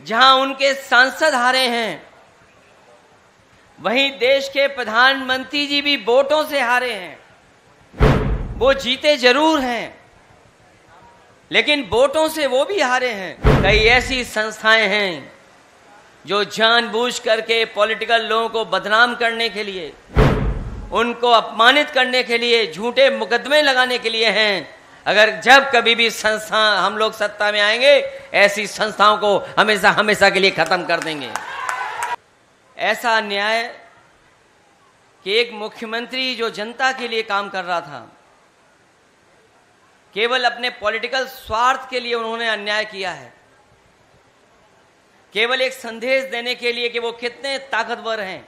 जहां उनके सांसद हारे हैं, वहीं देश के प्रधानमंत्री जी भी वोटों से हारे हैं। वो जीते जरूर हैं, लेकिन वोटों से वो भी हारे हैं। कई ऐसी संस्थाएं हैं जो जानबूझ करके पॉलिटिकल लोगों को बदनाम करने के लिए, उनको अपमानित करने के लिए, झूठे मुकदमे लगाने के लिए हैं। अगर जब कभी भी संस्था हम लोग सत्ता में आएंगे, ऐसी संस्थाओं को हमेशा हमेशा के लिए खत्म कर देंगे। ऐसा अन्याय कि एक मुख्यमंत्री जो जनता के लिए काम कर रहा था, केवल अपने पॉलिटिकल स्वार्थ के लिए उन्होंने अन्याय किया है। केवल एक संदेश देने के लिए कि वो कितने ताकतवर हैं।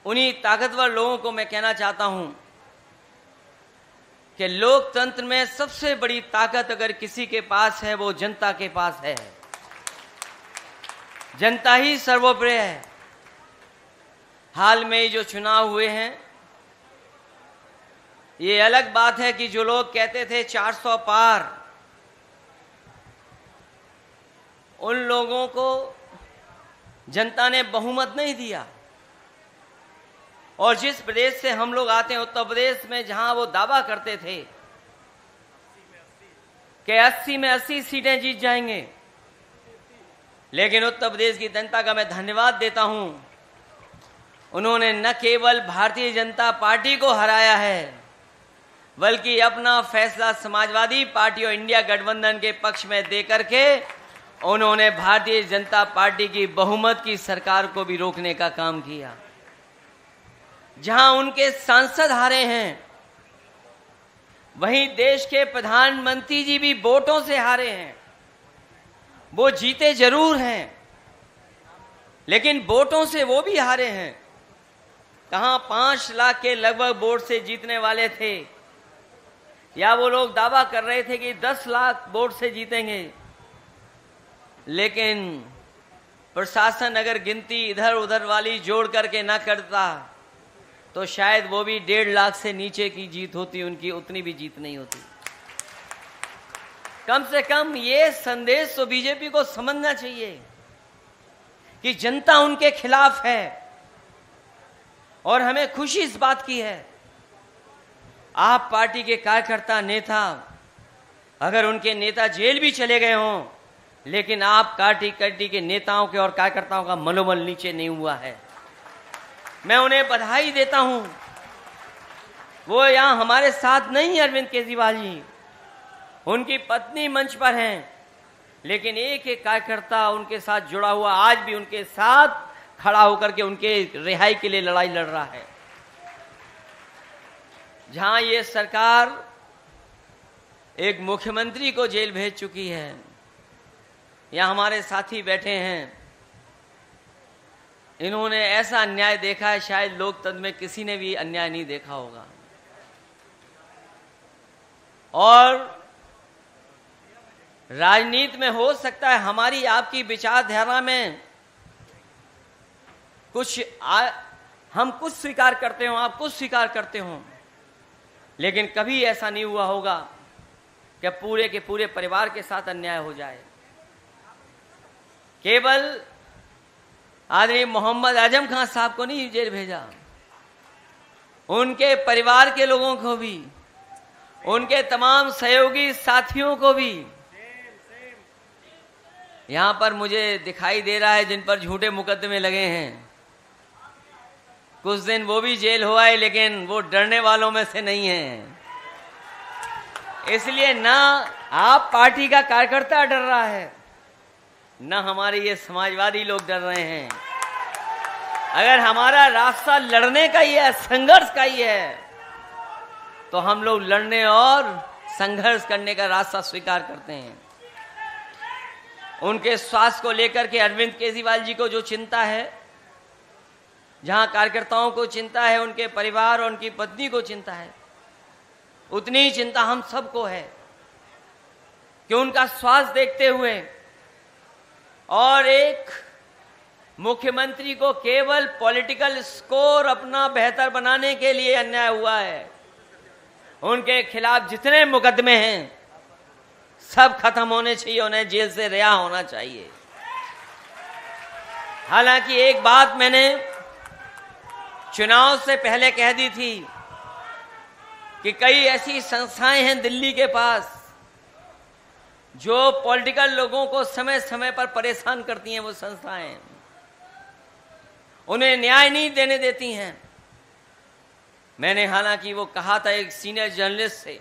उन्हीं ताकतवर लोगों को मैं कहना चाहता हूं कि लोकतंत्र में सबसे बड़ी ताकत अगर किसी के पास है, वो जनता के पास है। जनता ही सर्वोपरि है। हाल में जो चुनाव हुए हैं, ये अलग बात है कि जो लोग कहते थे 400 पार, उन लोगों को जनता ने बहुमत नहीं दिया। और जिस प्रदेश से हम लोग आते हैं, उत्तर प्रदेश में, जहां वो दावा करते थे कि 80 में 80 सीटें जीत जाएंगे, लेकिन उत्तर प्रदेश की जनता का मैं धन्यवाद देता हूं, उन्होंने न केवल भारतीय जनता पार्टी को हराया है, बल्कि अपना फैसला समाजवादी पार्टी और इंडिया गठबंधन के पक्ष में देकर के उन्होंने भारतीय जनता पार्टी की बहुमत की सरकार को भी रोकने का काम किया। जहां उनके सांसद हारे हैं, वहीं देश के प्रधानमंत्री जी भी वोटों से हारे हैं। वो जीते जरूर हैं, लेकिन वोटों से वो भी हारे हैं। कहां 5 लाख के लगभग वोट से जीतने वाले थे, या वो लोग दावा कर रहे थे कि 10 लाख वोट से जीतेंगे, लेकिन प्रशासन अगर गिनती इधर उधर वाली जोड़ करके ना करता तो शायद वो भी 1.5 लाख से नीचे की जीत होती, उनकी उतनी भी जीत नहीं होती। कम से कम ये संदेश तो बीजेपी को समझना चाहिए कि जनता उनके खिलाफ है। और हमें खुशी इस बात की है, आप पार्टी के कार्यकर्ता, नेता, अगर उनके नेता जेल भी चले गए हों, लेकिन आप पार्टी के नेताओं के और कार्यकर्ताओं का मनोबल नीचे नहीं हुआ है। मैं उन्हें बधाई देता हूं। वो यहां हमारे साथ नहीं है, अरविंद केजरीवाल जी, उनकी पत्नी मंच पर हैं, लेकिन एक एक कार्यकर्ता उनके साथ जुड़ा हुआ आज भी उनके साथ खड़ा होकर के उनके रिहाई के लिए लड़ाई लड़ रहा है। जहां ये सरकार एक मुख्यमंत्री को जेल भेज चुकी है, यहां हमारे साथी बैठे हैं, इन्होंने ऐसा अन्याय देखा है शायद लोकतंत्र में किसी ने भी अन्याय नहीं देखा होगा। और राजनीति में हो सकता है हमारी आपकी विचारधारा में हम कुछ स्वीकार करते हो, आप कुछ स्वीकार करते हो, लेकिन कभी ऐसा नहीं हुआ होगा कि पूरे के पूरे परिवार के साथ अन्याय हो जाए। केवल आदरणीय मोहम्मद आजम खान साहब को नहीं जेल भेजा, उनके परिवार के लोगों को भी, उनके तमाम सहयोगी साथियों को भी। यहां पर मुझे दिखाई दे रहा है जिन पर झूठे मुकदमे लगे हैं, कुछ दिन वो भी जेल हो आए, लेकिन वो डरने वालों में से नहीं है। इसलिए ना आप पार्टी का कार्यकर्ता डर रहा है, ना हमारे ये समाजवादी लोग डर रहे हैं। अगर हमारा रास्ता लड़ने का ही है, संघर्ष का ही है, तो हम लोग लड़ने और संघर्ष करने का रास्ता स्वीकार करते हैं। उनके स्वास्थ्य को लेकर के अरविंद केजरीवाल जी को जो चिंता है, जहां कार्यकर्ताओं को चिंता है, उनके परिवार और उनकी पत्नी को चिंता है, उतनी ही चिंता हम सबको है कि उनका स्वास्थ्य देखते हुए और एक मुख्यमंत्री को केवल पॉलिटिकल स्कोर अपना बेहतर बनाने के लिए अन्याय हुआ है। उनके खिलाफ जितने मुकदमे हैं सब खत्म होने चाहिए, उन्हें जेल से रिहा होना चाहिए। हालांकि एक बात मैंने चुनाव से पहले कह दी थी कि कई ऐसी संस्थाएं हैं दिल्ली के पास जो पॉलिटिकल लोगों को समय समय पर परेशान करती हैं। वो संस्थाएं उन्हें न्याय नहीं देने देती हैं। मैंने हालांकि वो कहा था एक सीनियर जर्नलिस्ट से,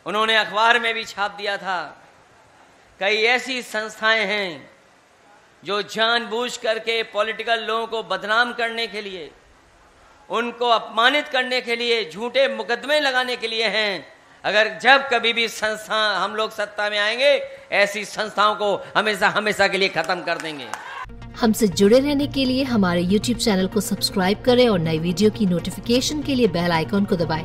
उन्होंने अखबार में भी छाप दिया था, कई ऐसी संस्थाएं हैं जो जानबूझ करके पॉलिटिकल लोगों को बदनाम करने के लिए, उनको अपमानित करने के लिए, झूठे मुकदमे लगाने के लिए हैं। अगर जब कभी भी संस्था हम लोग सत्ता में आएंगे, ऐसी संस्थाओं को हमेशा हमेशा के लिए खत्म कर देंगे। हमसे जुड़े रहने के लिए हमारे YouTube चैनल को सब्सक्राइब करें और नई वीडियो की नोटिफिकेशन के लिए बेल आइकॉन को दबाएं।